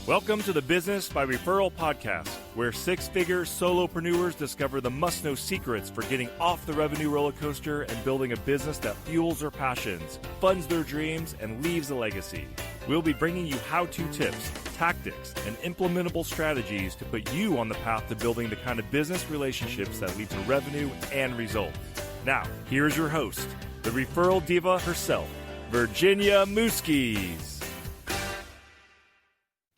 Welcome to the Business by Referral podcast, where six-figure solopreneurs discover the must-know secrets for getting off the revenue roller coaster and building a business that fuels their passions, funds their dreams, and leaves a legacy. We'll be bringing you how-to tips, tactics, and implementable strategies to put you on the path to building the kind of business relationships that lead to revenue and results. Now, here's your host, the referral diva herself, Virginia Muskies.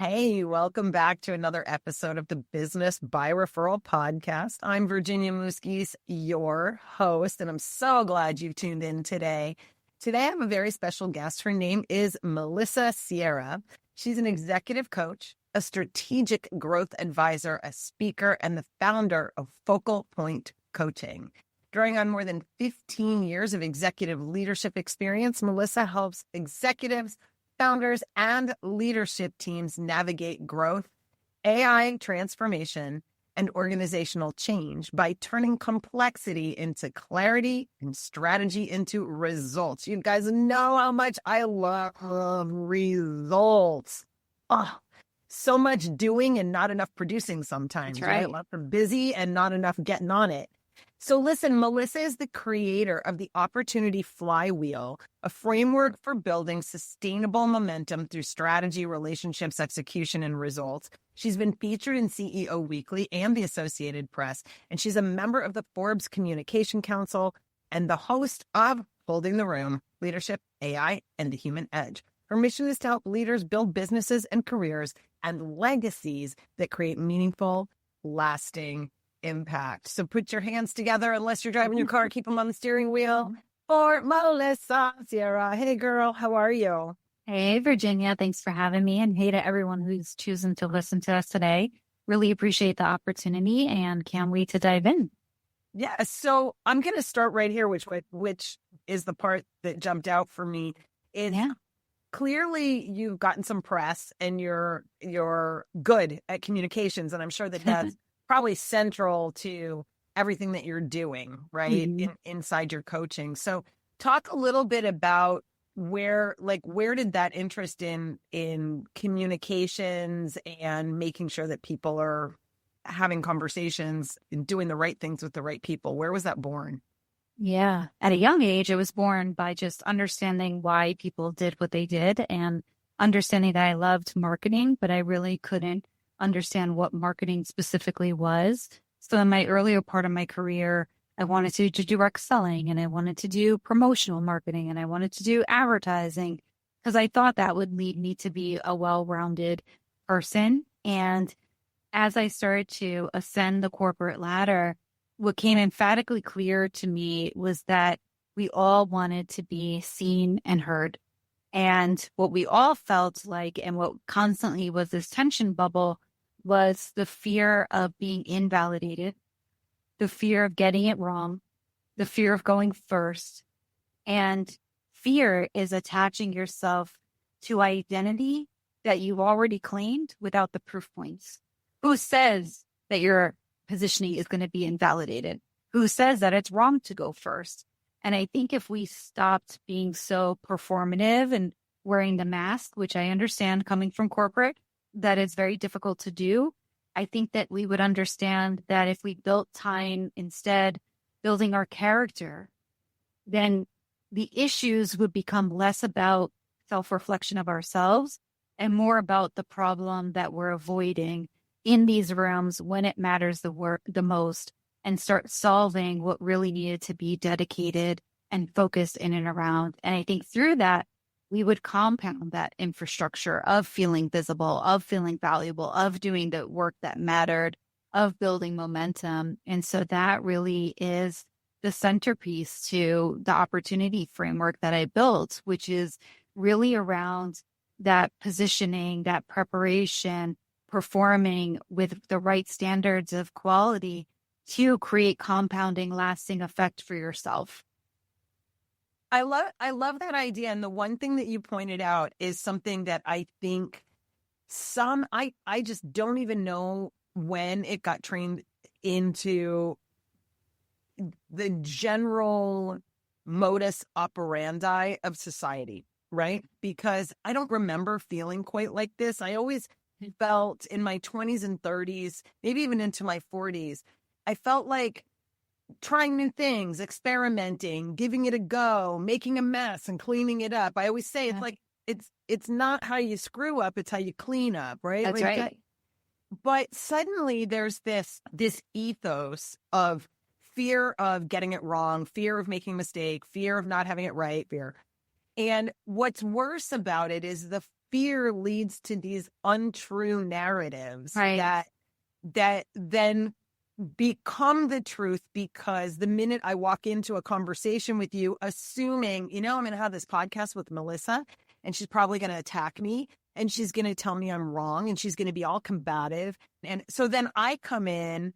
Hey, welcome back to another episode of the Business by Referral podcast. I'm Virginia Muskies, your host, and I'm so glad you've tuned in today. Today, I have a very special guest. Her name is Melissa Sierra. She's an executive coach, a strategic growth advisor, a speaker, and the founder of Focal Point Coaching. Drawing on more than 15 years of executive leadership experience, Melissa helps executives, founders, and leadership teams navigate growth, AI transformation, and organizational change by turning complexity into clarity and strategy into results. You guys know how much I love results. Oh, so much doing and not enough producing sometimes, right? Lots of busy and not enough getting on it. So listen, Melissa is the creator of the Opportunity Flywheel, a framework for building sustainable momentum through strategy, relationships, execution, and results. She's been featured in CEO Weekly and the Associated Press, and she's a member of the Forbes Communication Council and the host of Holding the Room, Leadership, AI, and the Human Edge. Her mission is to help leaders build businesses and careers and legacies that create meaningful, lasting impact. So put your hands together, unless you're driving your car, keep them on the steering wheel, for Melissa Sierra. Hey girl, how are you? Hey Virginia, thanks for having me, and hey to everyone who's choosing to listen to us today. Really appreciate the opportunity and can't wait to dive in. Yeah, so I'm going to start right here, which is the part that jumped out for me. Clearly you've gotten some press and you're good at communications, and I'm sure that that's probably central to everything that you're doing, right? Inside your coaching. So talk a little bit about where did that interest in communications and making sure that people are having conversations and doing the right things with the right people, where was that born? Yeah. At a young age, it was born by just understanding why people did what they did and understanding that I loved marketing, but I really couldn't understand what marketing specifically was. So in my earlier part of my career, I wanted to do direct selling, and I wanted to do promotional marketing, and I wanted to do advertising because I thought that would lead me to be a well-rounded person. And as I started to ascend the corporate ladder, what came emphatically clear to me was that we all wanted to be seen and heard. And what we all felt like, and what constantly was this tension bubble, was the fear of being invalidated, the fear of getting it wrong, the fear of going first. And fear is attaching yourself to identity that you've already claimed without the proof points. Who says that your positioning is going to be invalidated? Who says that it's wrong to go first? And I think if we stopped being so performative and wearing the mask, which I understand coming from corporate, that it's very difficult to do, I think that we would understand that if we built time instead, building our character, then the issues would become less about self-reflection of ourselves and more about the problem that we're avoiding in these realms when it matters the most, and start solving what really needed to be dedicated and focused in and around. And I think through that, we would compound that infrastructure of feeling visible, of feeling valuable, of doing the work that mattered, of building momentum. And so that really is the centerpiece to the opportunity framework that I built, which is really around that positioning, that preparation, performing with the right standards of quality to create compounding, lasting effect for yourself. I love that idea. And the one thing that you pointed out is something that I think I just don't even know when it got trained into the general modus operandi of society, right? Because I don't remember feeling quite like this. I always felt in my 20s and 30s, maybe even into my 40s, I felt like trying new things, experimenting, giving it a go, making a mess and cleaning it up. I always say it's like, it's not how you screw up, it's how you clean up, right? That's like, right. But suddenly there's this ethos of fear of getting it wrong, fear of making a mistake, fear of not having it right, fear. And what's worse about it is the fear leads to these untrue narratives that then become the truth, because the minute I walk into a conversation with you, assuming, I'm going to have this podcast with Melissa and she's probably going to attack me and she's going to tell me I'm wrong and she's going to be all combative. And so then I come in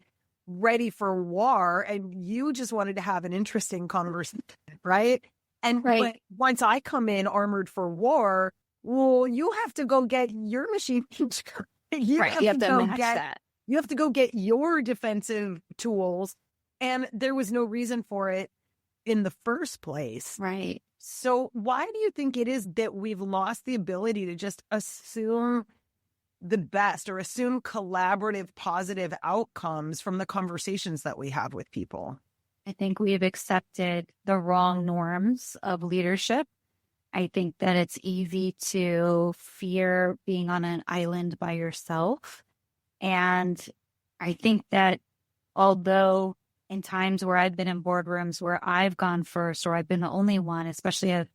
ready for war and you just wanted to have an interesting conversation, right? And But once I come in armored for war, well, you have to go get your machine. You have to match that. You have to go get your defensive tools. And there was no reason for it in the first place. Right. So why do you think it is that we've lost the ability to just assume the best or assume collaborative, positive outcomes from the conversations that we have with people? I think we've accepted the wrong norms of leadership. I think that it's easy to fear being on an island by yourself. And I think that although in times where I've been in boardrooms where I've gone first, or I've been the only one, especially a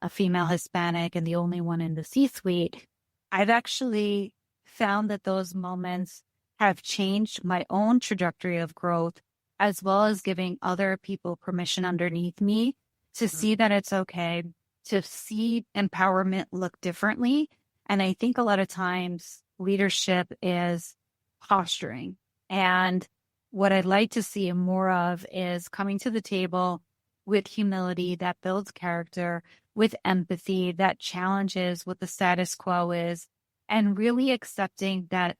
female Hispanic and the only one in the C-suite, I've actually found that those moments have changed my own trajectory of growth, as well as giving other people permission underneath me to see that it's okay, to see empowerment look differently. And I think a lot of times leadership is posturing. And what I'd like to see more of is coming to the table with humility that builds character, with empathy that challenges what the status quo is, and really accepting that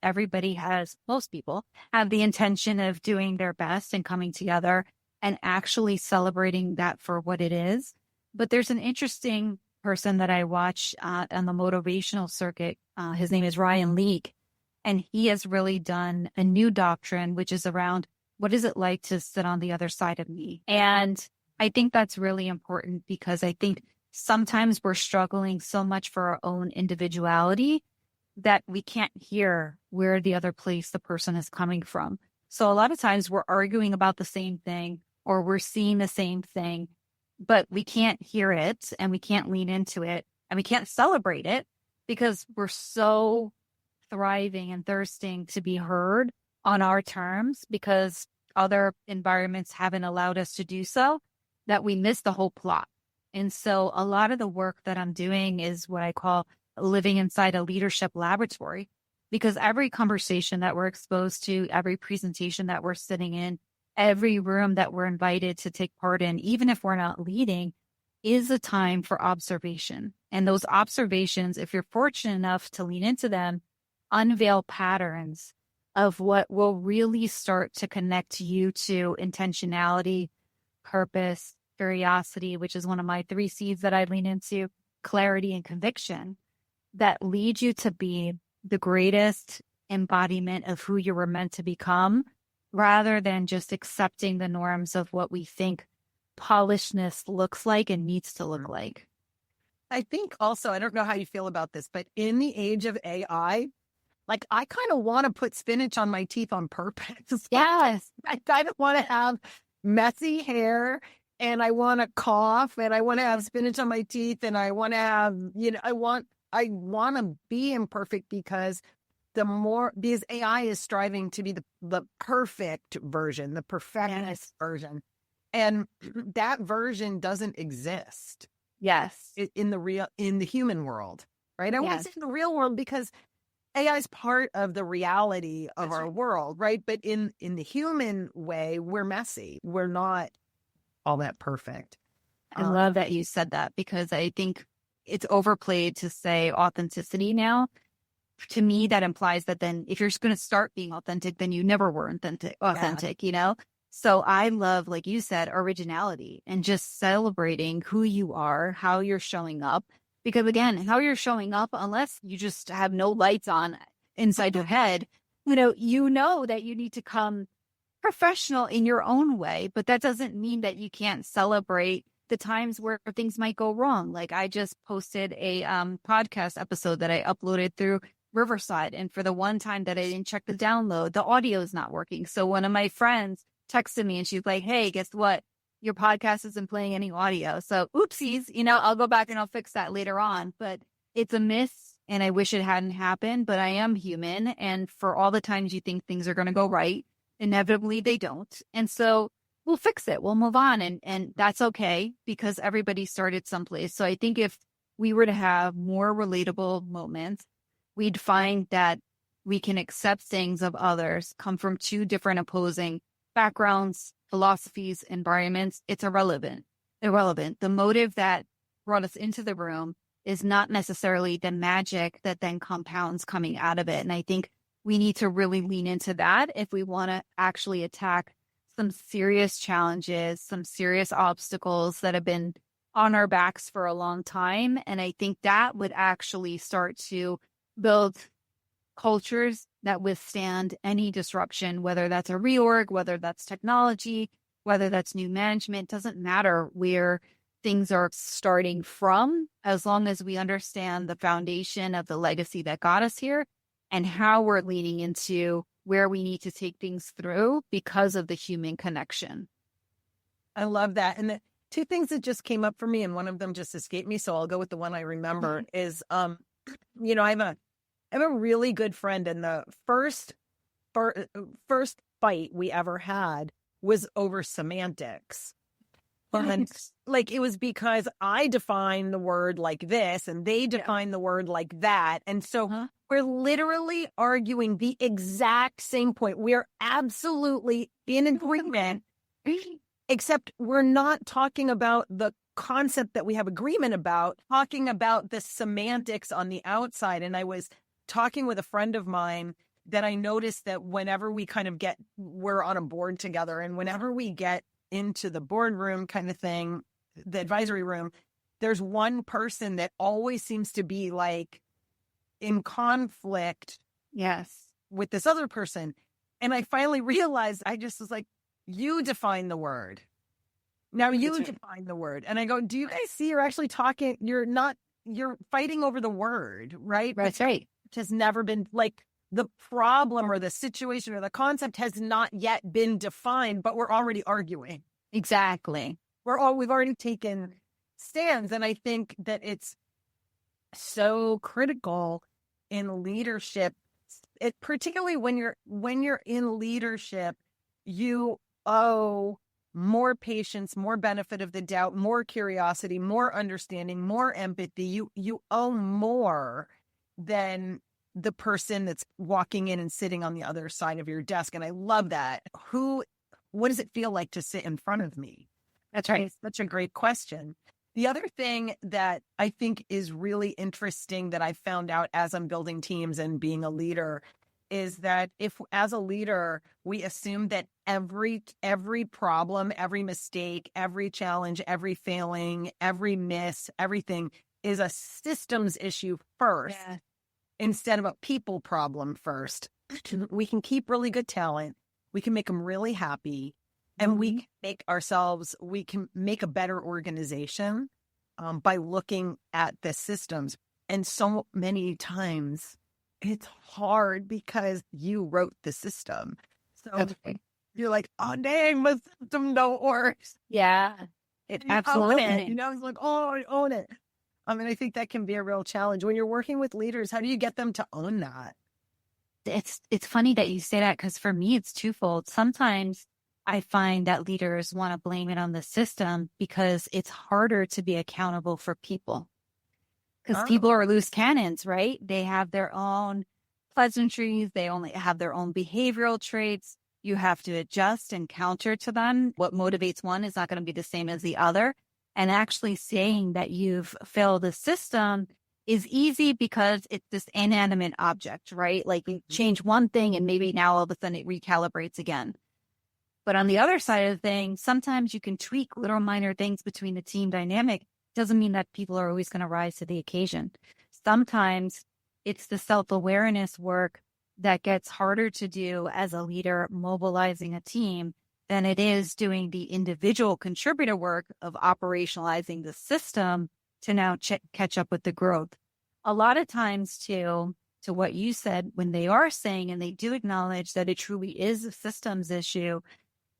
most people have the intention of doing their best and coming together and actually celebrating that for what it is. But there's an interesting person that I watch on the motivational circuit. His name is Ryan Leake. And he has really done a new doctrine, which is around what is it like to sit on the other side of me? And I think that's really important because I think sometimes we're struggling so much for our own individuality that we can't hear where the other place the person is coming from. So a lot of times we're arguing about the same thing or we're seeing the same thing, but we can't hear it and we can't lean into it and we can't celebrate it because we're so thriving and thirsting to be heard on our terms because other environments haven't allowed us to do so, that we miss the whole plot. And so a lot of the work that I'm doing is what I call living inside a leadership laboratory, because every conversation that we're exposed to, every presentation that we're sitting in, every room that we're invited to take part in, even if we're not leading, is a time for observation. And those observations, if you're fortunate enough to lean into them, unveil patterns of what will really start to connect you to intentionality, purpose, curiosity, which is one of my 3 C's that I lean into, clarity and conviction, that lead you to be the greatest embodiment of who you were meant to become, rather than just accepting the norms of what we think polishedness looks like and needs to look like. I think also, I don't know how you feel about this, but in the age of AI, like I kind of want to put spinach on my teeth on purpose. Yes. I kind of want to have messy hair and I want to cough and I want to have spinach on my teeth and I want to have, I want to be imperfect because because AI is striving to be the perfect version, the perfectionist version. And that version doesn't exist. Yes. In the human world, right? I want to say in the real world because AI is part of the reality of our world, right? But in the human way, we're messy. We're not all that perfect. I love that you said that because I think it's overplayed to say authenticity now. To me, that implies that then if you're just going to start being authentic, then you never were authentic, So I love, like you said, originality and just celebrating who you are, how you're showing up. Because again, how you're showing up, unless you just have no lights on, inside your head, you know that you need to come professional in your own way, but that doesn't mean that you can't celebrate the times where things might go wrong. Like I just posted a podcast episode that I uploaded through Riverside. And for the one time that I didn't check the download, the audio is not working. So one of my friends texted me and she's like, hey, guess what? Your podcast isn't playing any audio. So oopsies, I'll go back and I'll fix that later on. But it's a miss and I wish it hadn't happened, but I am human. And for all the times you think things are going to go right, inevitably they don't. And so we'll fix it. We'll move on. And that's okay because everybody started someplace. So I think if we were to have more relatable moments, we'd find that we can accept things of others come from two different opposing backgrounds, philosophies, environments. It's irrelevant. The motive that brought us into the room is not necessarily the magic that then compounds coming out of it. And I think we need to really lean into that if we want to actually attack some serious challenges, some serious obstacles that have been on our backs for a long time. And I think that would actually start to build cultures that withstand any disruption, whether that's a reorg, whether that's technology, whether that's new management. Doesn't matter where things are starting from, as long as we understand the foundation of the legacy that got us here and how we're leaning into where we need to take things through because of the human connection. I love that. And the two things that just came up for me, and one of them just escaped me, so I'll go with the one I remember, is, I have a really good friend, and the first fight we ever had was over semantics. And it was because I define the word like this and they define the word like that. And so we're literally arguing the exact same point. We're absolutely in agreement, except we're not talking about the concept that we have agreement about, talking about the semantics on the outside. And I was talking with a friend of mine that I noticed that whenever we we're on a board together, and whenever we get into the boardroom kind of thing, the advisory room, there's one person that always seems to be like in conflict with this other person. And I finally realized, I just was like, you define the word. Now you define the word. And I go, do you guys see you're actually talking, you're fighting over the word, right? That's right. Which has never been the problem or the situation or the concept has not yet been defined, but we're already arguing. Exactly. We've already taken stands. And I think that it's so critical in leadership, particularly when you're in leadership, you owe more patience, more benefit of the doubt, more curiosity, more understanding, more empathy. You owe more than the person that's walking in and sitting on the other side of your desk. And I love that. What does it feel like to sit in front of me? That's right. It's such a great question. The other thing that I think is really interesting that I found out as I'm building teams and being a leader is that if, as a leader, we assume that every problem, every mistake, every challenge, every failing, every miss, everything is a systems issue first. Yeah. Instead of a people problem first, we can keep really good talent. We can make them really happy, and we can make a better organization by looking at the systems. And so many times it's hard because you wrote the system. So you're like, oh, dang, my system don't work. Yeah, it absolutely. It's like, oh, I own it. I mean, I think that can be a real challenge when you're working with leaders. How do you get them to own that? It's funny that you say that, because for me, it's twofold. Sometimes I find that leaders want to blame it on the system because it's harder to be accountable for people. Because people are loose cannons, right? They have their own pleasantries. They only have their own behavioral traits. You have to adjust and counter to them. What motivates one is not going to be the same as the other. And actually saying that you've failed the system is easy because it's this inanimate object, right? Like you change one thing and maybe now all of a sudden it recalibrates again. But on the other side of the thing, sometimes you can tweak little minor things between the team dynamic. Doesn't mean that people are always going to rise to the occasion. Sometimes it's the self-awareness work that gets harder to do as a leader mobilizing a team than it is doing the individual contributor work of operationalizing the system to now catch up with the growth. A lot of times to what you said, when they are saying, and they do acknowledge that it truly is a systems issue,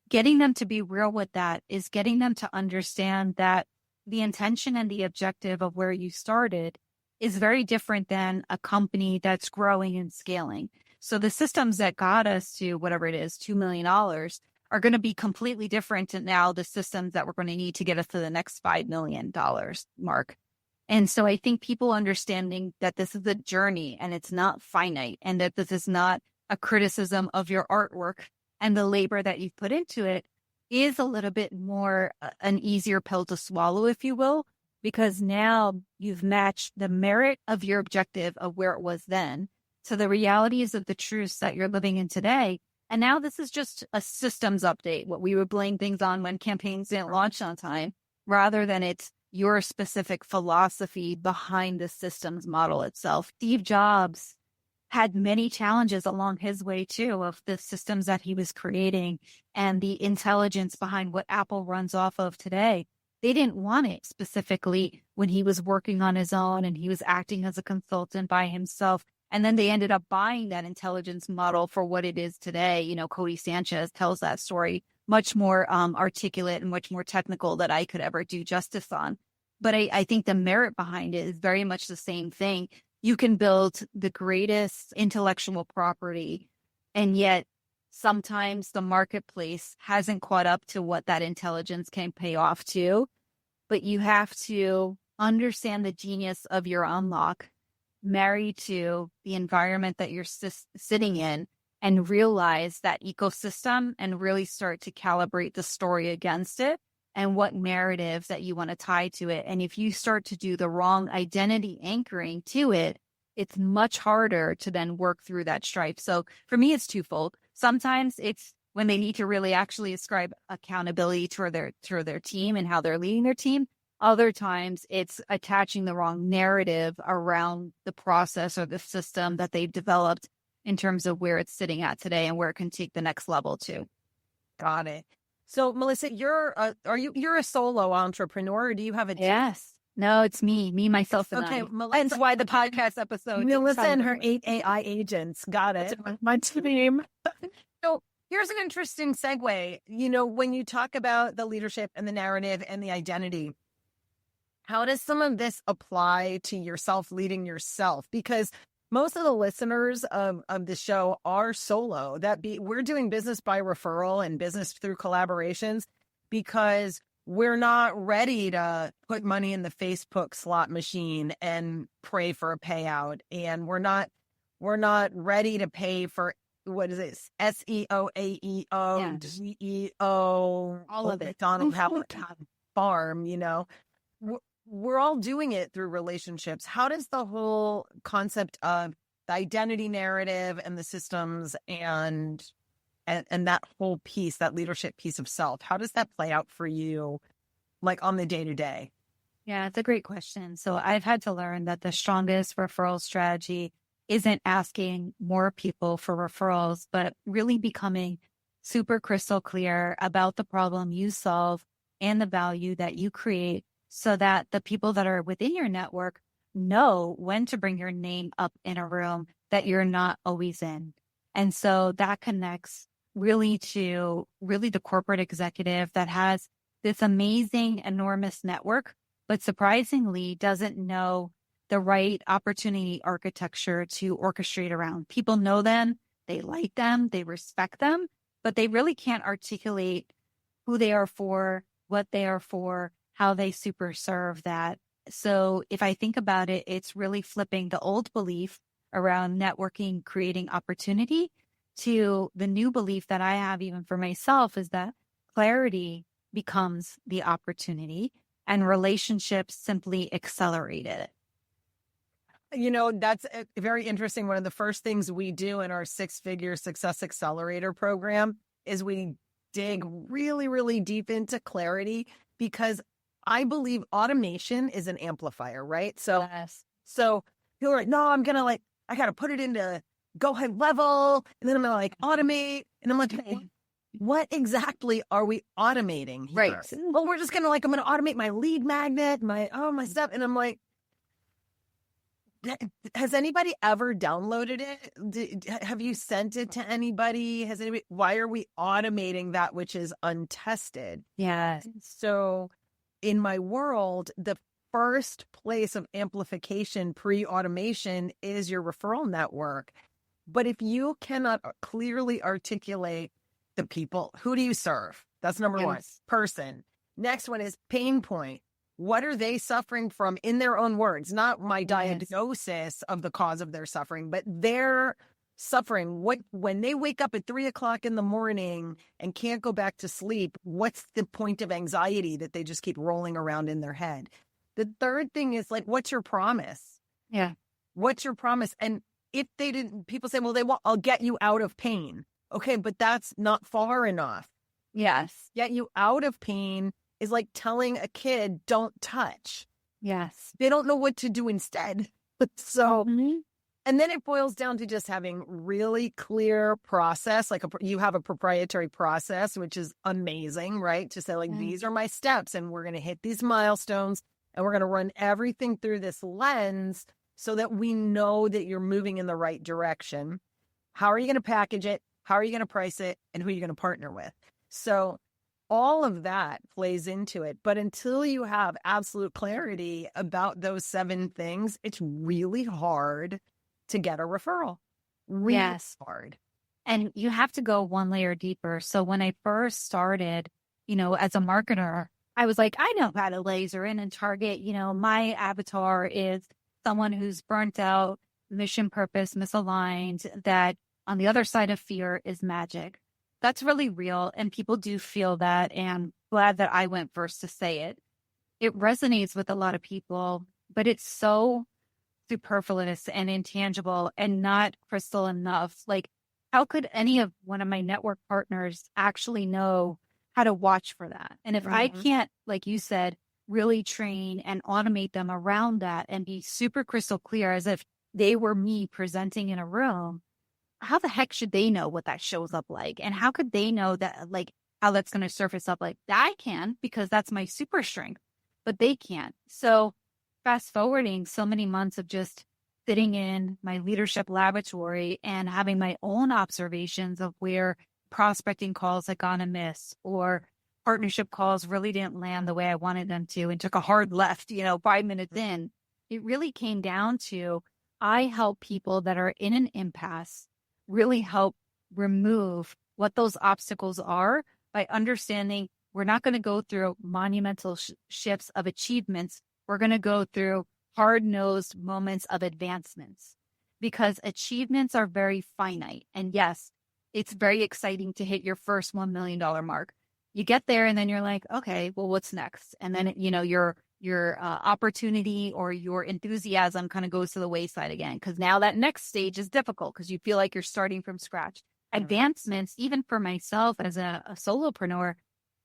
getting them to be real with that is getting them to understand that the intention and the objective of where you started is very different than a company that's growing and scaling. So the systems that got us to whatever it is, $2 million, are going to be completely different to now the systems that we're going to need to get us to the next $5 million mark. And so I think people understanding that this is a journey and it's not finite, and that this is not a criticism of your artwork and the labor that you've put into it, is a little bit more an easier pill to swallow, if you will, because now you've matched the merit of your objective of where it was then to the realities of the truths that you're living in today. And now this is just a systems update, what we would blame things on when campaigns didn't launch on time, rather than it's your specific philosophy behind the systems model itself. Steve Jobs had many challenges along his way too, of the systems that he was creating and the intelligence behind what Apple runs off of today. They didn't want it specifically when he was working on his own and he was acting as a consultant by himself. And then they ended up buying that intelligence model for what it is today. You know, Cody Sanchez tells that story much more articulate and much more technical that I could ever do justice on. But I think the merit behind it is very much the same thing. You can build the greatest intellectual property, and yet sometimes the marketplace hasn't caught up to what that intelligence can pay off to. But you have to understand the genius of your unlock, marry to the environment that you're sitting in, and realize that ecosystem and really start to calibrate the story against it and what narrative that you want to tie to it. And if you start to do the wrong identity anchoring to it, it's much harder to then work through that strife. So for me, it's twofold. Sometimes it's when they need to really actually ascribe accountability to their team and how they're leading their team. Other times it's attaching the wrong narrative around the process or the system that they've developed in terms of where it's sitting at today and where it can take the next level to. Got it. So Melissa, you're a solo entrepreneur, or do you have a team? Yes. No, it's me, myself, and okay, I. Melissa, Hence why the podcast episode. Melissa and her 8 AI agents. Got it. My team. So here's an interesting segue. You know, when you talk about the leadership and the narrative and the identity, how does some of this apply to yourself leading yourself? Because most of the listeners of the show are solo. We're doing business by referral and business through collaborations because we're not ready to put money in the Facebook slot machine and pray for a payout. And we're not ready to pay for, what is it? SEO, AEO, GEO, all of it. McDonald farm, you know. We're all doing it through relationships. How does the whole concept of the identity narrative and the systems and that whole piece, that leadership piece of self, how does that play out for you, like on the day-to-day? Yeah, it's a great question. So I've had to learn that the strongest referral strategy isn't asking more people for referrals, but really becoming super crystal clear about the problem you solve and the value that you create, so that the people that are within your network know when to bring your name up in a room that you're not always in. And so that connects really to the corporate executive that has this amazing, enormous network, but surprisingly doesn't know the right opportunity architecture to orchestrate around. People know them, they like them, they respect them, but they really can't articulate who they are for, what they are for, how they super serve that. So if I think about it, it's really flipping the old belief around networking, creating opportunity, to the new belief that I have even for myself is that clarity becomes the opportunity and relationships simply accelerate it. You know, that's very interesting. One of the first things we do in our 6-figure success accelerator program is we dig really, really deep into clarity, because I believe automation is an amplifier, right? So, Yes. So people are like, no, I got to put it into go high level, and then I'm going to like automate. And I'm like, what exactly are we automating here? Right. Well, we're just going to like, I'm going to automate my lead magnet, my stuff. And I'm like, has anybody ever downloaded it? Have you sent it to anybody? Why are we automating that which is untested? Yeah. So in my world, the first place of amplification pre-automation is your referral network. But if you cannot clearly articulate the people, who do you serve? That's number one. Person. Next one is pain point. What are they suffering from in their own words? Not my diagnosis of the cause of their suffering, but their suffering. When they wake up at 3:00 in the morning and can't go back to sleep, what's the point of anxiety that they just keep rolling around in their head? The third thing is like, what's your promise? Yeah. What's your promise? And if they didn't, people say, well, I'll get you out of pain. Okay, but that's not far enough. Yes. Get you out of pain is like telling a kid, don't touch. Yes. They don't know what to do instead. So, and then it boils down to just having really clear process. Like you have a proprietary process, which is amazing, right? To say like, these are my steps and we're going to hit these milestones and we're going to run everything through this lens so that we know that you're moving in the right direction. How are you going to package it? How are you going to price it? And who are you going to partner with? So all of that plays into it. But until you have absolute clarity about those 7 things, it's really hard to get a referral. Really hard. And you have to go one layer deeper. So when I first started, as a marketer, I was like, I know how to laser in and target. My avatar is someone who's burnt out, mission purpose, misaligned, that on the other side of fear is magic. That's really real. And people do feel that. And glad that I went first to say it. It resonates with a lot of people, but it's so superfluous and intangible and not crystal enough. Like, how could any of one of my network partners actually know how to watch for that? And if I can't, like you said, really train and automate them around that and be super crystal clear as if they were me presenting in a room, how the heck should they know what that shows up like? And how could they know that, like, how that's going to surface up? Like, I can, because that's my super strength, but they can't. So fast forwarding so many months of just sitting in my leadership laboratory and having my own observations of where prospecting calls had gone amiss or partnership calls really didn't land the way I wanted them to and took a hard left, 5 minutes in, it really came down to, I help people that are in an impasse really help remove what those obstacles are by understanding we're not going to go through monumental shifts of achievements. We're going to go through hard-nosed moments of advancements, because achievements are very finite. And yes, it's very exciting to hit your first $1 million mark. You get there and then you're like, okay, well, what's next? And then, your opportunity or your enthusiasm kind of goes to the wayside again, because now that next stage is difficult because you feel like you're starting from scratch. Advancements, even for myself as a solopreneur,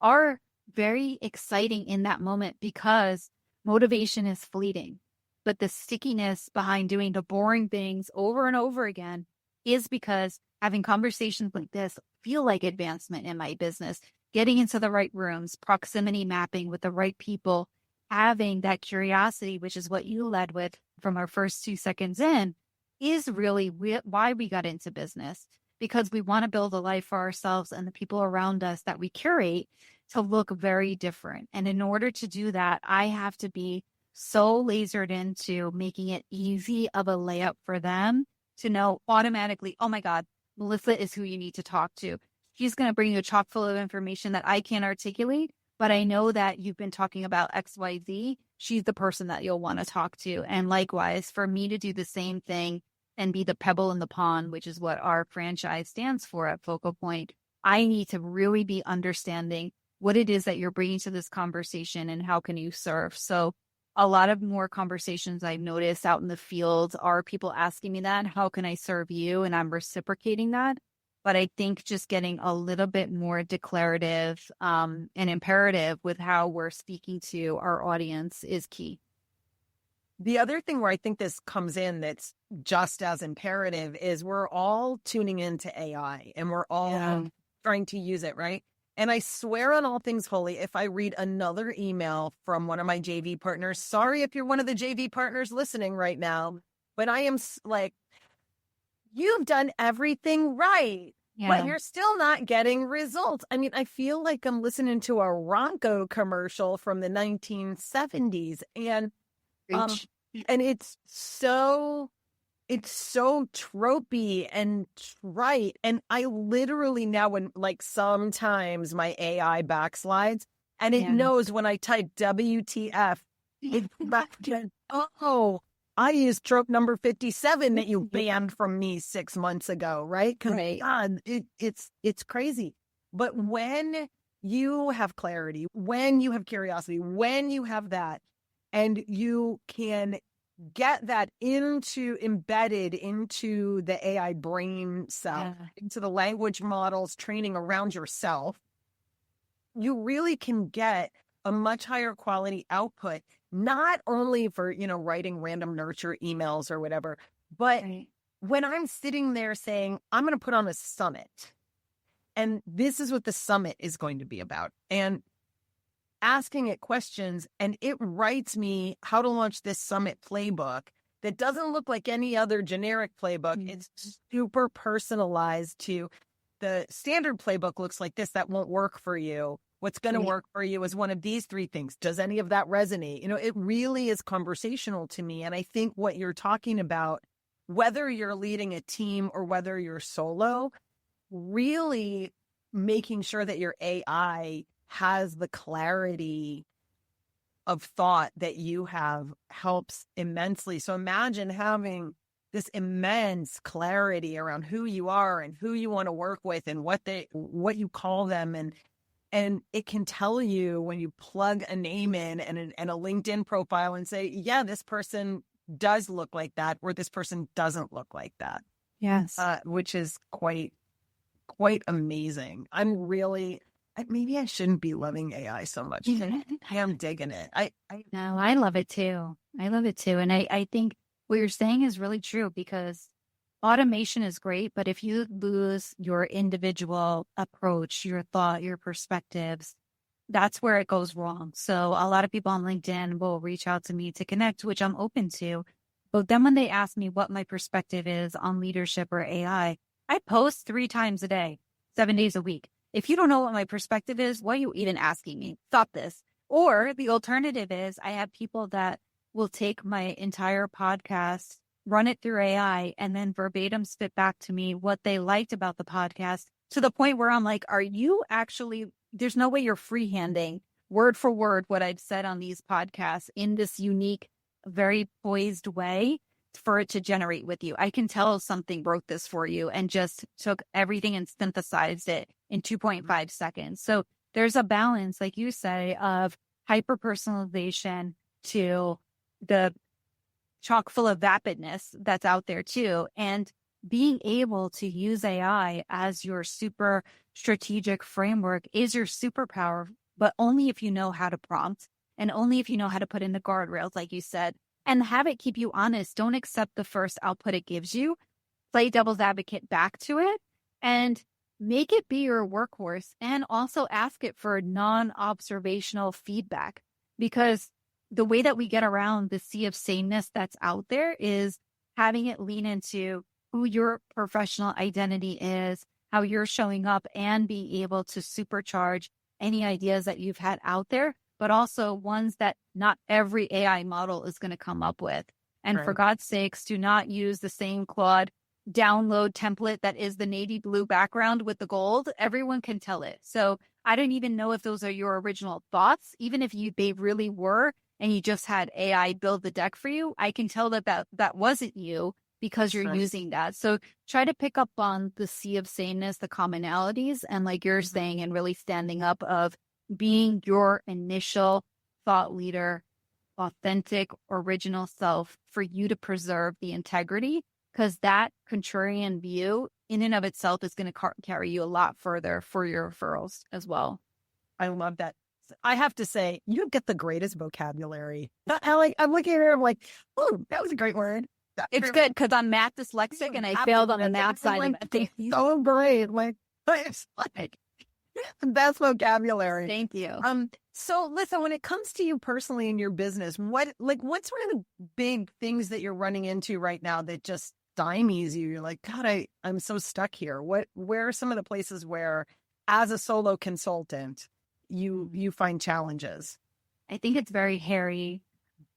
are very exciting in that moment because motivation is fleeting. But the stickiness behind doing the boring things over and over again is because having conversations like this feel like advancement in my business, getting into the right rooms, proximity mapping with the right people, having that curiosity, which is what you led with from our first 2 seconds in, is really why we got into business, because we want to build a life for ourselves and the people around us that we curate to look very different. And in order to do that, I have to be so lasered into making it easy of a layup for them to know automatically, oh my God, Melissa is who you need to talk to. She's going to bring you a chock full of information that I can't articulate, but I know that you've been talking about XYZ. She's the person that you'll want to talk to. And likewise, for me to do the same thing and be the pebble in the pond, which is what our franchise stands for at Focal Point, I need to really be understanding what it is that you're bringing to this conversation and how can you serve. So a lot of more conversations I've noticed out in the field are people asking me that, how can I serve you? And I'm reciprocating that. But I think just getting a little bit more declarative and imperative with how we're speaking to our audience is key. The other thing where I think this comes in that's just as imperative is we're all tuning into AI and we're all trying to use it, right? And I swear on all things holy, if I read another email from one of my JV partners, sorry if you're one of the JV partners listening right now, but I am like, you've done everything right, but you're still not getting results. I mean, I feel like I'm listening to a Ronco commercial from the 1970s, and it's so tropey and trite. And I literally now, when like sometimes my AI backslides and it knows when I type WTF, it's back again. Oh, I used trope number 57 that you banned from me 6 months ago, right? Because God, it's crazy. But when you have clarity, when you have curiosity, when you have that, and you can get that embedded into the AI brain cell, into the language models training around yourself, you really can get a much higher quality output, not only for, writing random nurture emails or whatever, but when I'm sitting there saying, I'm going to put on a summit, and this is what the summit is going to be about, and asking it questions, and it writes me how to launch this summit playbook that doesn't look like any other generic playbook. It's super personalized to the standard playbook. Looks like this. That won't work for you. What's going to work for you is one of these 3 things. Does any of that resonate? It really is conversational to me. And I think what you're talking about, whether you're leading a team or whether you're solo, really making sure that your AI has the clarity of thought that you have helps immensely. So imagine having this immense clarity around who you are and who you want to work with and what you call them. And it can tell you when you plug a name in and a LinkedIn profile and say, yeah, this person does look like that, or this person doesn't look like that. Yes. Which is quite amazing. Maybe I shouldn't be loving AI so much. I am digging it. No, I love it too. And I think what you're saying is really true, because automation is great, but if you lose your individual approach, your thought, your perspectives, that's where it goes wrong. So a lot of people on LinkedIn will reach out to me to connect, which I'm open to. But then when they ask me what my perspective is on leadership or AI, I post 3 times a day, 7 days a week. If you don't know what my perspective is, why are you even asking me? Stop this. Or the alternative is I have people that will take my entire podcast, run it through AI, and then verbatim spit back to me what they liked about the podcast, to the point where I'm like, are you actually, there's no way you're freehanding word for word what I've said on these podcasts in this unique, very poised way for it to generate with you. I can tell something wrote this for you and just took everything and synthesized it in 2.5 seconds. So there's a balance, like you say, of hyper personalization to the chock full of vapidness that's out there too. And being able to use AI as your super strategic framework is your superpower, but only if you know how to prompt and only if you know how to put in the guardrails, like you said, and have it keep you honest. Don't accept the first output it gives you. Play devil's advocate back to it and make it be your workhorse, and also ask it for non-observational feedback, because the way that we get around the sea of sameness that's out there is having it lean into who your professional identity is, how you're showing up, and be able to supercharge any ideas that you've had out there, but also ones that not every AI model is going to come up with. And for God's sakes, do not use the same Claude download template that is the navy blue background with the gold. Everyone can tell it. So I don't even know if those are your original thoughts, even if they really were, and you just had AI build the deck for you. I can tell that wasn't you, because you're using that. So try to pick up on the sea of sameness, the commonalities, and like you're saying, and really standing up of being your initial thought leader, authentic, original self, for you to preserve the integrity, because that contrarian view in and of itself is going to carry you a lot further for your referrals as well. I love that. I have to say, you get the greatest vocabulary. I'm looking at her, I'm like, oh, that was a great word. It's good because I'm math dyslexic and I failed on the math side of it. So great. Like, it's like the best vocabulary. Thank you. So listen, when it comes to you personally in your business, what's one of the big things that you're running into right now that just stymies you? You're like, God, I'm so stuck here. Where are some of the places where, as a solo consultant, you find challenges? I think it's very hairy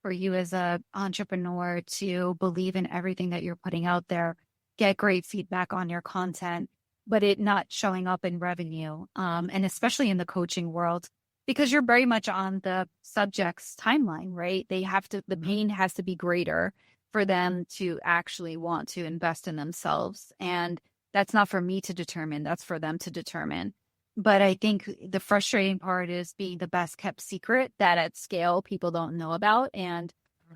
for you as an entrepreneur to believe in everything that you're putting out there, get great feedback on your content, but it not showing up in revenue. And especially in the coaching world, because you're very much on the subject's timeline, right? The pain has to be greater for them to actually want to invest in themselves. And that's not for me to determine, that's for them to determine. But I think the frustrating part is being the best kept secret that at scale people don't know about, and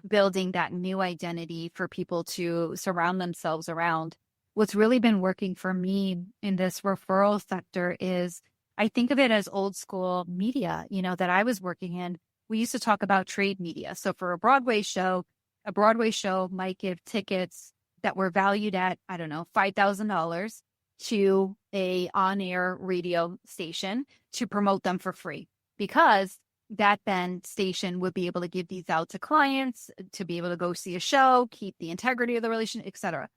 building that new identity for people to surround themselves around. What's really been working for me in this referral sector is I think of it as old school media, that I was working in. We used to talk about trade media. So for a Broadway show might give tickets that were valued at, I don't know, $5,000 to a on-air radio station to promote them for free, because that then station would be able to give these out to clients to be able to go see a show, keep the integrity of the relation, etc.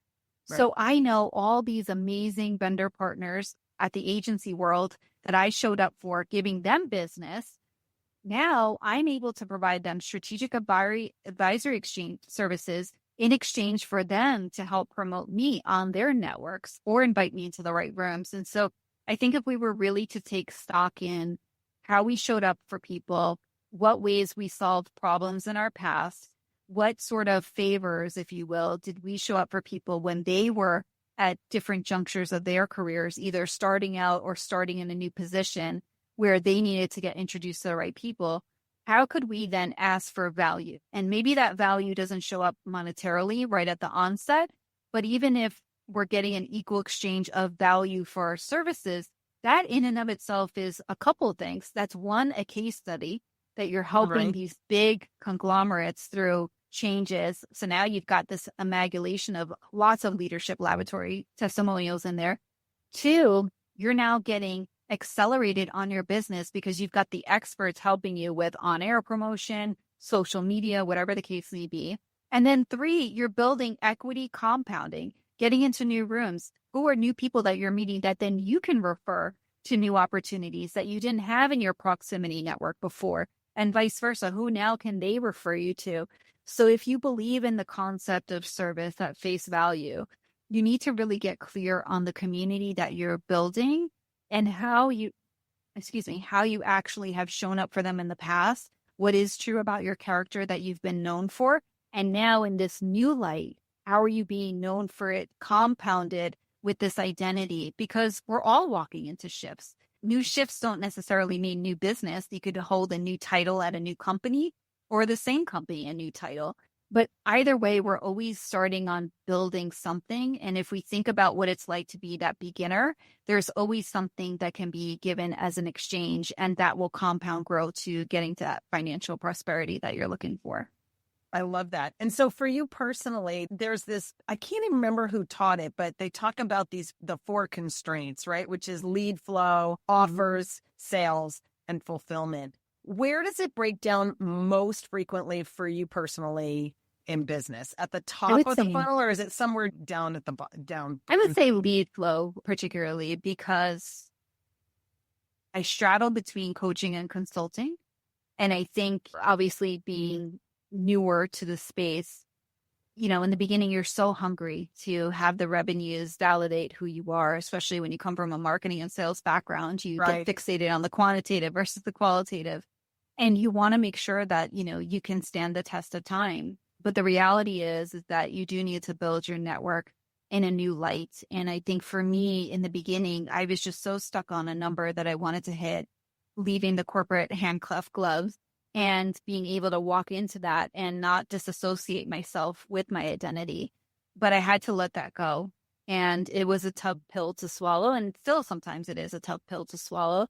Right. So I know all these amazing vendor partners at the agency world that I showed up for, giving them business. Now I'm able to provide them strategic advisory exchange services in exchange for them to help promote me on their networks or invite me into the right rooms. And so I think if we were really to take stock in how we showed up for people, what ways we solved problems in our past, what sort of favors, if you will, did we show up for people when they were at different junctures of their careers, either starting out or starting in a new position where they needed to get introduced to the right people, how could we then ask for value? And maybe that value doesn't show up monetarily right at the onset, but even if we're getting an equal exchange of value for our services, that in and of itself is a couple of things. That's one, a case study that you're helping these big conglomerates through changes. So now you've got this amalgamation of lots of leadership laboratory testimonials in there. Two, you're now getting accelerated on your business because you've got the experts helping you with on-air promotion, social media, whatever the case may be. And then three, you're building equity compounding, getting into new rooms. Who are new people that you're meeting that then you can refer to new opportunities that you didn't have in your proximity network before, and vice versa. Who now can they refer you to? So if you believe in the concept of service at face value, you need to really get clear on the community that you're building and how you actually have shown up for them in the past, what is true about your character that you've been known for. And now in this new light, how are you being known for it compounded with this identity? Because we're all walking into shifts. New shifts don't necessarily mean new business. You could hold a new title at a new company or the same company, a new title. But either way, we're always starting on building something. And if we think about what it's like to be that beginner, there's always something that can be given as an exchange, and that will compound growth to getting to that financial prosperity that you're looking for. I love that. And so for you personally, there's this, I can't even remember who taught it, but they talk about the 4 constraints, right? Which is lead flow, offers, sales, and fulfillment. Where does it break down most frequently for you personally in business? At the top of the funnel, or is it somewhere down at the down? I would say lead flow, particularly because I straddle between coaching and consulting. And I think obviously being newer to the space, in the beginning, you're so hungry to have the revenues validate who you are, especially when you come from a marketing and sales background. You get fixated on the quantitative versus the qualitative. And you want to make sure that, you can stand the test of time. But the reality is that you do need to build your network in a new light. And I think for me in the beginning, I was just so stuck on a number that I wanted to hit, leaving the corporate handcuff gloves and being able to walk into that and not disassociate myself with my identity. But I had to let that go. And it was a tough pill to swallow. And still sometimes it is a tough pill to swallow.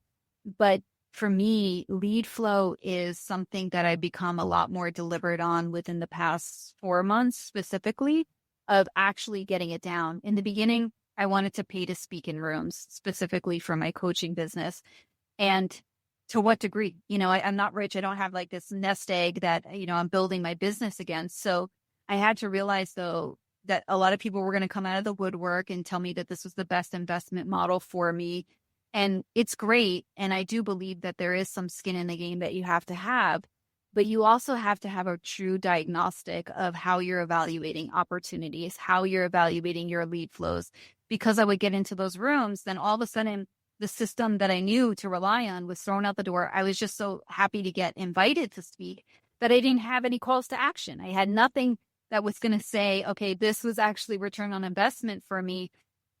But for me, lead flow is something that I've become a lot more deliberate on within the past 4 months, specifically, of actually getting it down. In the beginning, I wanted to pay to speak in rooms, specifically for my coaching business. And to what degree? I'm not rich. I don't have like this nest egg that, I'm building my business against. So I had to realize, though, that a lot of people were going to come out of the woodwork and tell me that this was the best investment model for me. And it's great. And I do believe that there is some skin in the game that you have to have, but you also have to have a true diagnostic of how you're evaluating opportunities, how you're evaluating your lead flows. Because I would get into those rooms, then all of a sudden the system that I knew to rely on was thrown out the door. I was just so happy to get invited to speak that I didn't have any calls to action. I had nothing that was going to say, okay, this was actually return on investment for me,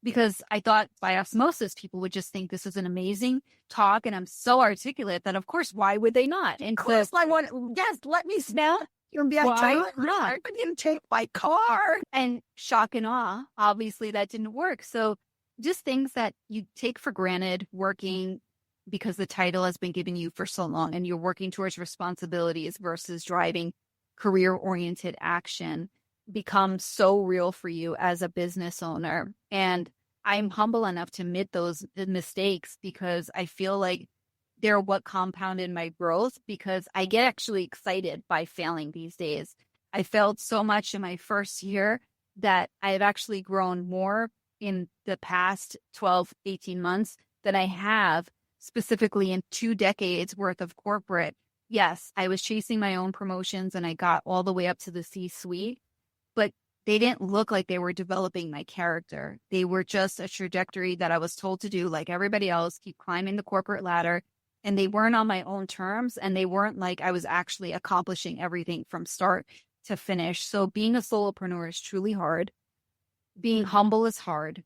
because I thought by osmosis, people would just think this is an amazing talk. And I'm so articulate that, of course, why would they not? And of course, yes, let me smell your why not? I couldn't take my car. And shock and awe, obviously that didn't work. So just things that you take for granted working because the title has been given you for so long and you're working towards responsibilities versus driving career-oriented action become so real for you as a business owner. And I'm humble enough to admit those mistakes because I feel like they're what compounded my growth, because I get actually excited by failing these days. I failed so much in my first year that I've actually grown more in the past 12, 18 months than I have specifically in 2 decades worth of corporate. Yes, I was chasing my own promotions and I got all the way up to the C-suite, but they didn't look like they were developing my character. They were just a trajectory that I was told to do like everybody else, keep climbing the corporate ladder. And they weren't on my own terms, and they weren't like I was actually accomplishing everything from start to finish. So being a solopreneur is truly hard. Being humble is hard,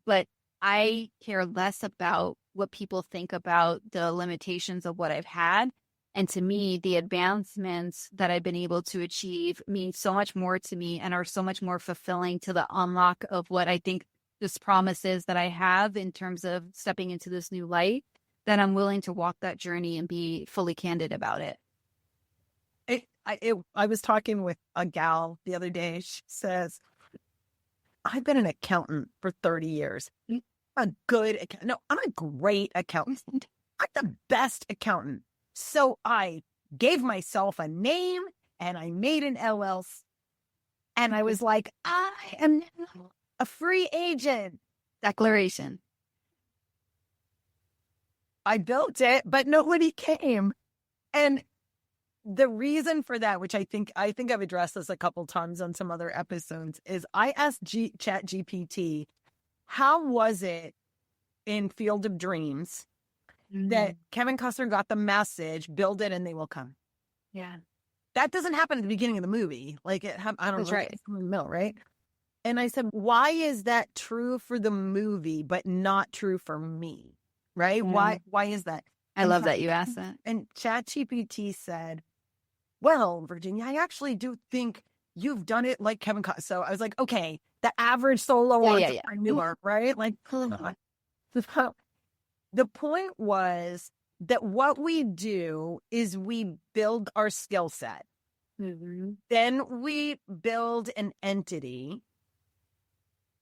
but I care less about what people think about the limitations of what I've had. And to me, the advancements that I've been able to achieve mean so much more to me and are so much more fulfilling to the unlock of what I think this promise is that I have in terms of stepping into this new light, that I'm willing to walk that journey and be fully candid about it. I was talking with a gal the other day. She says, I've been an accountant for 30 years. I'm a great accountant. I'm the best accountant. So I gave myself a name and I made an LLC. And I was like, I am now a free agent. Declaration. I built it, but nobody came. And the reason for that, which I think I've addressed this a couple times on some other episodes, is I asked ChatGPT, how was it in Field of Dreams that Kevin Costner got the message, build it and they will come? Yeah. That doesn't happen at the beginning of the movie. Like I don't know, right. It's in the middle, right? And I said, why is that true for the movie, but not true for me? Right? Why is that? I love that you asked that. And ChatGPT said, well, Virginia, I actually do think you've done it like Kevin Costner. So I was like, okay, the average solo entrepreneur, right? Like, the point was that what we do is we build our skill set. Mm-hmm. Then we build an entity.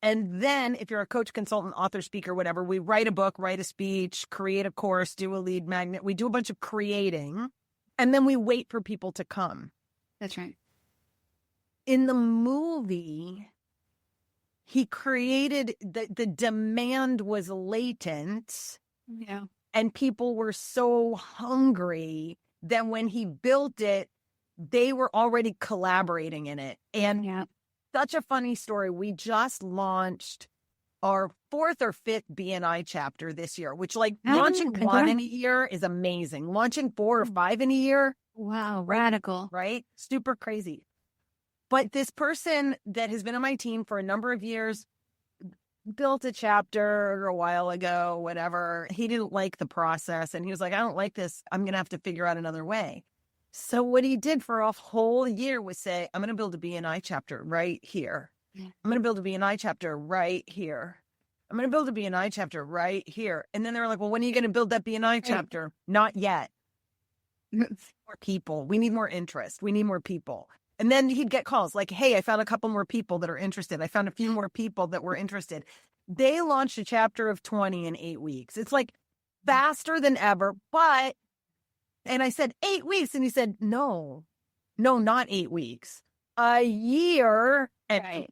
And then if you're a coach, consultant, author, speaker, whatever, we write a book, write a speech, create a course, do a lead magnet. We do a bunch of creating, and then we wait for people to come. That's right. In the movie, he created, the demand was latent. Yeah. And people were so hungry that when he built it, they were already collaborating in it. And such a funny story. We just launched our 4th or 5th BNI chapter this year, which launching 1 in a year is amazing. Launching 4 or 5 in a year. Wow. Radical. Right? Super crazy. But this person that has been on my team for a number of years built a chapter a while ago, whatever. He didn't like the process. And he was like, I don't like this. I'm going to have to figure out another way. So what he did for a whole year was say, I'm going to build a BNI chapter right here. Yeah. I'm going to build a BNI chapter right here. I'm going to build a B&I chapter right here. And then they were like, well, when are you going to build that B&I chapter? Not yet. More people. We need more interest. We need more people. And then he'd get calls like, hey, I found a couple more people that are interested. I found a few more people that were interested. They launched a chapter of 20 in 8 weeks. It's like faster than ever. And I said, 8 weeks. And he said, no, not 8 weeks. A year. And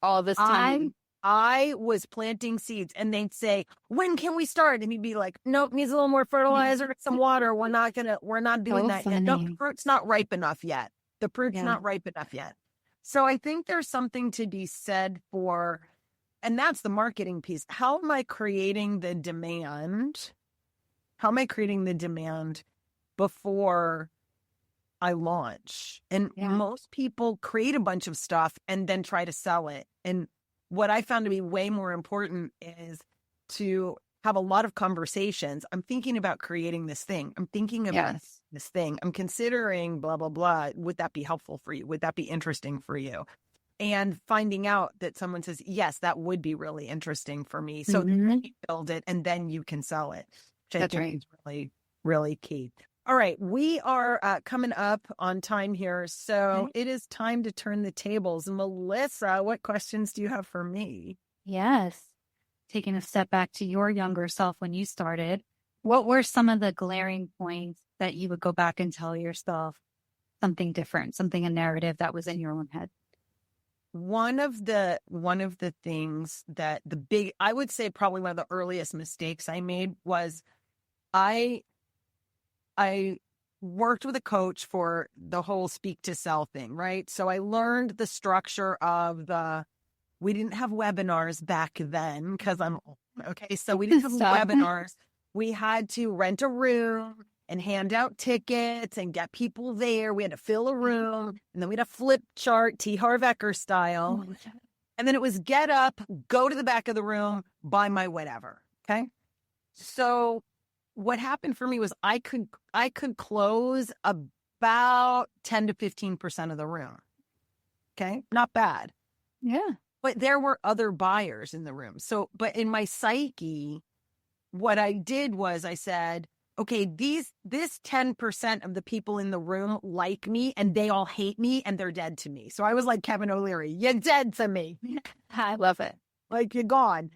all this time. I was planting seeds, and they'd say, when can we start? And he'd be like, nope, needs a little more fertilizer, some water. We're not doing that yet. No, the fruit's not ripe enough yet. So I think there's something to be said for, and that's the marketing piece. How am I creating the demand? Before I launch? And most people create a bunch of stuff and then try to sell it. And what I found to be way more important is to have a lot of conversations. I'm thinking about creating this thing. I'm thinking about this thing. I'm considering blah, blah, blah. Would that be helpful for you? Would that be interesting for you? And finding out that someone says, yes, that would be really interesting for me. So then you build it and then you can sell it. Which I think is really, really key. All right. We are coming up on time here. So it is time to turn the tables. Melissa, what questions do you have for me? Yes. Taking a step back to your younger self when you started, what were some of the glaring points that you would go back and tell yourself something different, a narrative that was in your own head? One of the things that I would say probably one of the earliest mistakes I made was I worked with a coach for the whole speak to sell thing, right? So I learned the structure of we didn't have webinars back then because I'm old. Okay. So we didn't have webinars. We had to rent a room and hand out tickets and get people there. We had to fill a room, and then we had a flip chart, T. Harv Eker style. And then it was get up, go to the back of the room, buy my whatever. Okay. So what happened for me was I could close about 10 to 15% of the room. Okay. Not bad. Yeah. But there were other buyers in the room. So, but in my psyche, what I did was I said, okay, this 10% of the people in the room like me and they all hate me and they're dead to me. So I was like Kevin O'Leary, you're dead to me. I love it. Like you're gone.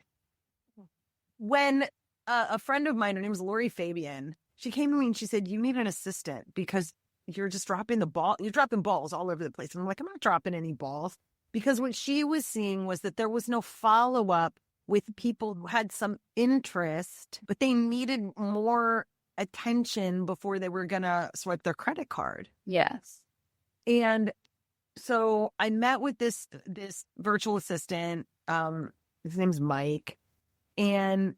When a friend of mine, her name was Lori Fabian, she came to me and she said, you need an assistant because you're just dropping you're dropping balls all over the place. And I'm like, I'm not dropping any balls. Because what she was seeing was that there was no follow-up with people who had some interest, but they needed more attention before they were going to swipe their credit card. Yes. And so I met with this virtual assistant. His name's Mike. And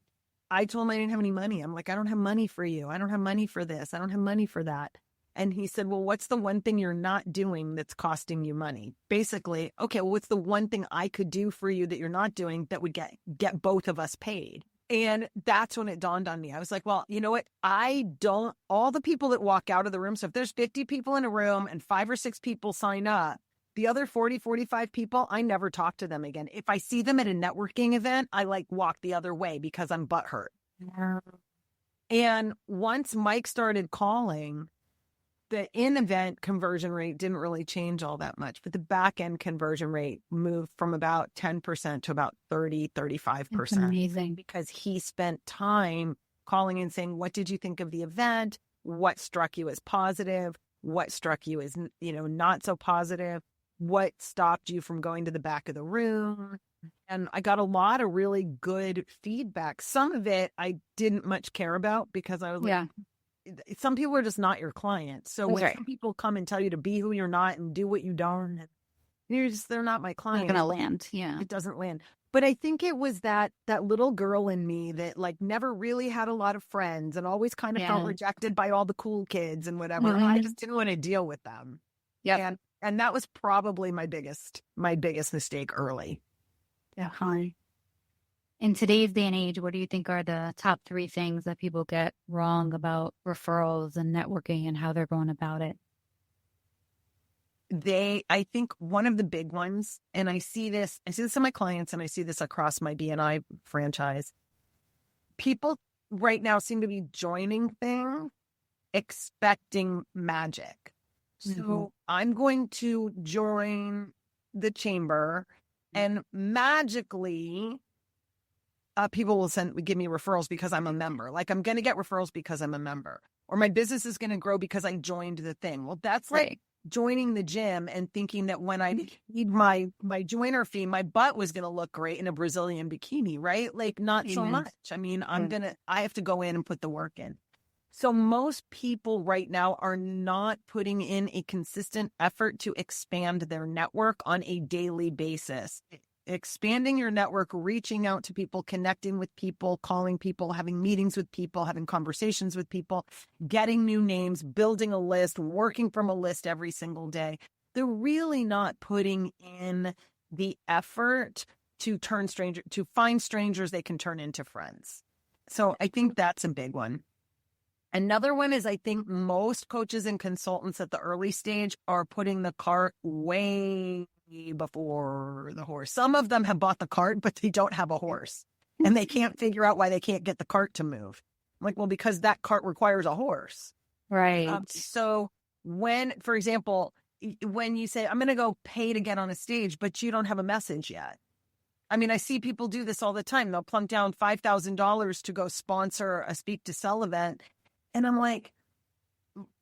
I told him I didn't have any money. I'm like, I don't have money for you. I don't have money for this. I don't have money for that. And he said, well, what's the one thing you're not doing that's costing you money? Basically, okay, well, what's the one thing I could do for you that you're not doing that would get both of us paid? And that's when it dawned on me. I was like, well, you know what? All the people that walk out of the room, so if there's 50 people in a room and 5 or 6 people sign up, the other 40, 45 people, I never talk to them again. If I see them at a networking event, I walk the other way because I'm butthurt. Yeah. And once Mike started calling, the in-event conversion rate didn't really change all that much, but the back-end conversion rate moved from about 10% to about 30, 35%. That's amazing. Because he spent time calling and saying, what did you think of the event? What struck you as positive? What struck you as, not so positive? What stopped you from going to the back of the room? And I got a lot of really good feedback. Some of it I didn't much care about because I was like, some people are just not your clients. So when some people come and tell you to be who you're not and do what you don't, they're not my client. Not going to land. Yeah. It doesn't land. But I think it was that little girl in me that never really had a lot of friends and always kind of felt rejected by all the cool kids and whatever. Mm-hmm. I just didn't want to deal with them. Yeah. And that was probably my biggest mistake early. Yeah. Hi. In today's day and age, what do you think are the top 3 things that people get wrong about referrals and networking and how they're going about it? I think one of the big ones, and I see this in my clients and I see this across my BNI franchise. People right now seem to be joining things expecting magic. So I'm going to join the chamber and magically people will give me referrals because I'm a member. Like I'm going to get referrals because I'm a member, or my business is going to grow because I joined the thing. Well, that's like joining the gym and thinking that when I need my joiner fee, my butt was going to look great in a Brazilian bikini, right? Like not so much. I mean, I have to go in and put the work in. So most people right now are not putting in a consistent effort to expand their network on a daily basis. Expanding your network, reaching out to people, connecting with people, calling people, having meetings with people, having conversations with people, getting new names, building a list, working from a list every single day. They're really not putting in the effort to find strangers they can turn into friends. So I think that's a big one. Another one is I think most coaches and consultants at the early stage are putting the cart way before the horse. Some of them have bought the cart, but they don't have a horse and they can't figure out why they can't get the cart to move. I'm like, well, because that cart requires a horse. Right. So for example, when you say, I'm going to go pay to get on a stage, but you don't have a message yet. I mean, I see people do this all the time. They'll plunk down $5,000 to go sponsor a Speak to Sell event. And I'm like,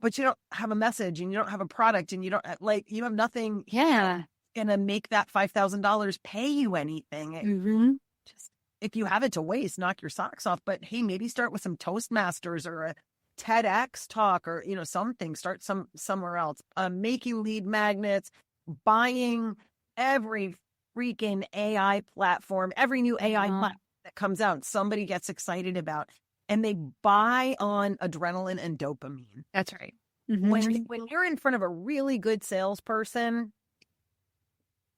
but you don't have a message and you don't have a product and you don't you have nothing. Yeah. Going to make that $5,000 pay you anything. Just if you have it to waste, knock your socks off. But hey, maybe start with some Toastmasters or a TEDx talk or, something, start somewhere else. Making lead magnets, buying every freaking AI platform, every new AI platform that comes out, somebody gets excited about. And they buy on adrenaline and dopamine. That's right. When you're in front of a really good salesperson,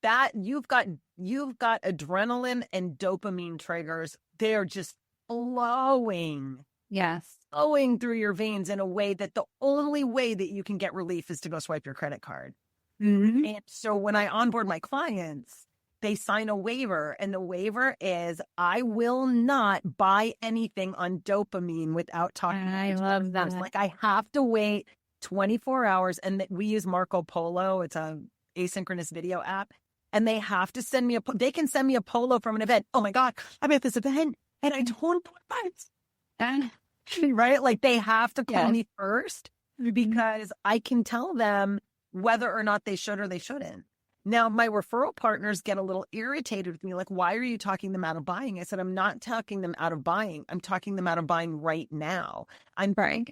that you've got adrenaline and dopamine triggers. They're just flowing. Yes. Flowing through your veins in a way that the only way that you can get relief is to go swipe your credit card. And so when I onboard my clients, they sign a waiver, and the waiver is I will not buy anything on dopamine without talking. I love that. Like I have to wait 24 hours, and we use Marco Polo. It's a asynchronous video app, and they have to send me they can send me a polo from an event. Oh my God, I'm at this event, and I don't know what right? Like they have to call me first because I can tell them whether or not they should or they shouldn't. Now, my referral partners get a little irritated with me, like, why are you talking them out of buying? I said, I'm not talking them out of buying. I'm talking them out of buying right now. I'm buying,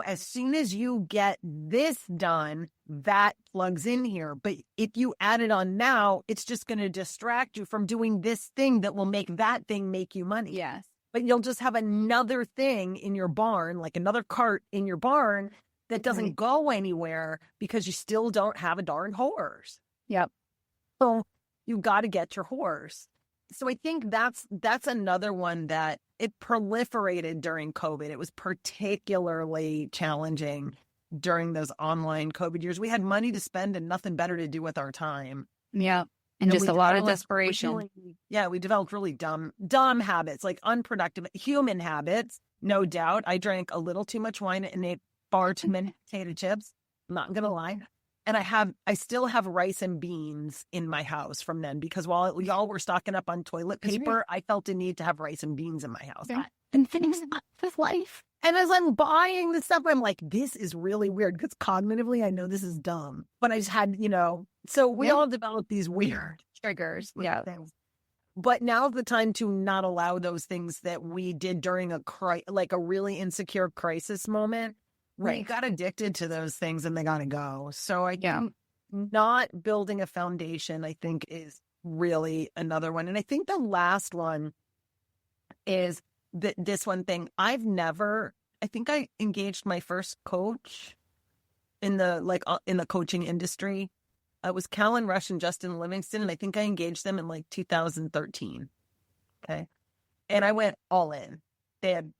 as soon as you get this done, that plugs in here. But if you add it on now, it's just going to distract you from doing this thing that will make that thing make you money. Yes. But you'll just have another thing in your barn, like another cart in your barn that doesn't go anywhere because you still don't have a darn horse. Yep. So you've got to get your horse. So I think that's another one that it proliferated during COVID. It was particularly challenging during those online COVID years. We had money to spend and nothing better to do with our time. Yeah. And just a lot of desperation. We developed really dumb habits, like unproductive human habits. No doubt. I drank a little too much wine and ate far too many potato chips. I'm not going to lie. And I still have rice and beans in my house from then because while y'all were stocking up on toilet paper, I felt a need to have rice and beans in my house. And things with life. And as I'm buying this stuff, I'm like, this is really weird because cognitively, I know this is dumb. But I just had, so we all developed these weird triggers. Things. But now's the time to not allow those things that we did during a really insecure crisis moment. We got addicted to those things and they got to go. So I think not building a foundation, I think, is really another one. And I think the last one is this one thing. I think I engaged my first coach in the coaching industry. It was Callan Rush and Justin Livingston. And I think I engaged them in 2013. Okay. And I went all in. They had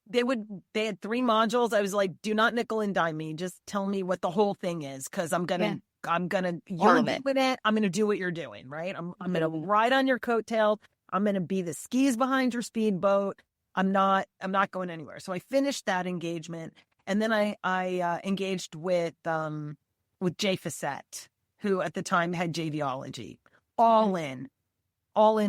they had 3 modules. I was like, do not nickel and dime me. Just tell me what the whole thing is. Cause you're doing it. I'm going to do what you're doing. Right. I'm going to ride on your coattail. I'm going to be the skis behind your speedboat. I'm not going anywhere. So I finished that engagement. And then I engaged with Jay Facette, who at the time had JVology. All in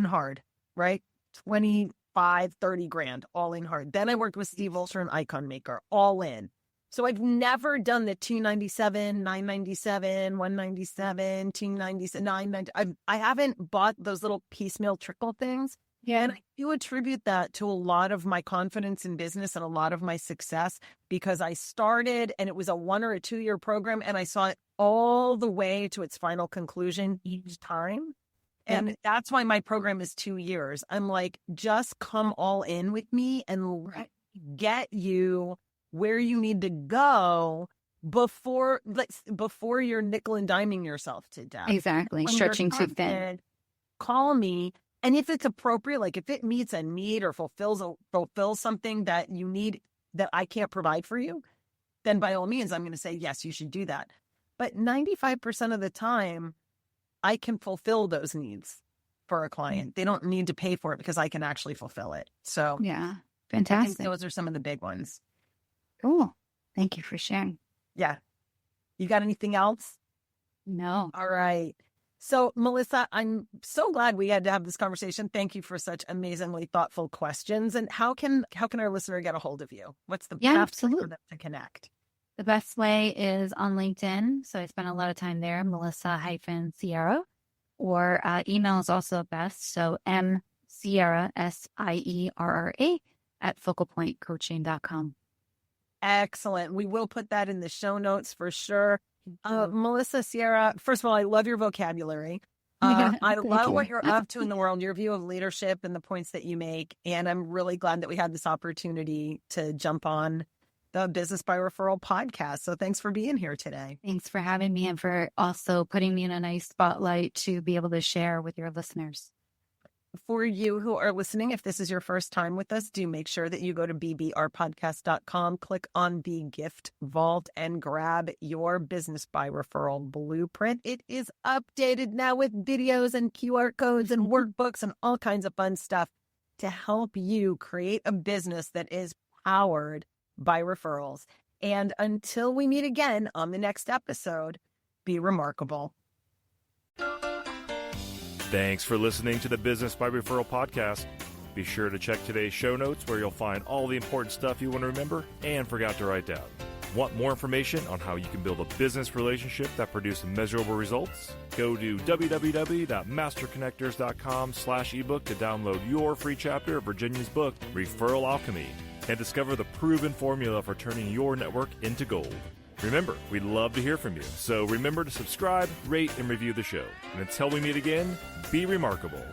hard, right? 25, 30 grand, all in hard. Then I worked with Steve Olsher and Icon Maker, all in. So I've never done the 297, 997, 197, 297, 990. I haven't bought those little piecemeal trickle things. Yeah. And I do attribute that to a lot of my confidence in business and a lot of my success, because I started and it was a 1 or a 2 year program and I saw it all the way to its final conclusion each time. And that's why my program is 2 years. I'm like, just come all in with me and get you where you need to go before you're nickel and diming yourself to death. Exactly. When stretching too thin. Call me. And if it's appropriate, like if it meets a need or fulfills something that you need that I can't provide for you, then by all means, I'm going to say, yes, you should do that. But 95% of the time, I can fulfill those needs for a client. They don't need to pay for it because I can actually fulfill it. So yeah, fantastic. I think those are some of the big ones. Cool. Thank you for sharing. Yeah. You got anything else? No. All right. So, Melissa, I'm so glad we had to have this conversation. Thank you for such amazingly thoughtful questions. And how can our listener get a hold of you? What's the best way for them to connect? The best way is on LinkedIn. So I spend a lot of time there, Melissa-Sierra, or email is also best. So msierra, SIERRA @focalpointcoaching.com. Excellent. We will put that in the show notes for sure. Melissa, Sierra, first of all, I love your vocabulary. I love what you're up to in the world, your view of leadership and the points that you make. And I'm really glad that we had this opportunity to jump on the Business by Referral podcast. So thanks for being here today. Thanks for having me and for also putting me in a nice spotlight to be able to share with your listeners. For you who are listening, if this is your first time with us, do make sure that you go to bbrpodcast.com, click on the gift vault and grab your Business by Referral blueprint. It is updated now with videos and QR codes and workbooks and all kinds of fun stuff to help you create a business that is powered by referrals. And until we meet again on the next episode, be remarkable. Thanks for listening to the Business by Referral podcast. Be sure to check today's show notes where you'll find all the important stuff you want to remember and forgot to write down. Want more information on how you can build a business relationship that produces measurable results? Go to www.masterconnectors.com/ebook to download your free chapter of Virginia's book, Referral Alchemy, and discover the proven formula for turning your network into gold. Remember, we'd love to hear from you, so remember to subscribe, rate, and review the show. And until we meet again, be remarkable.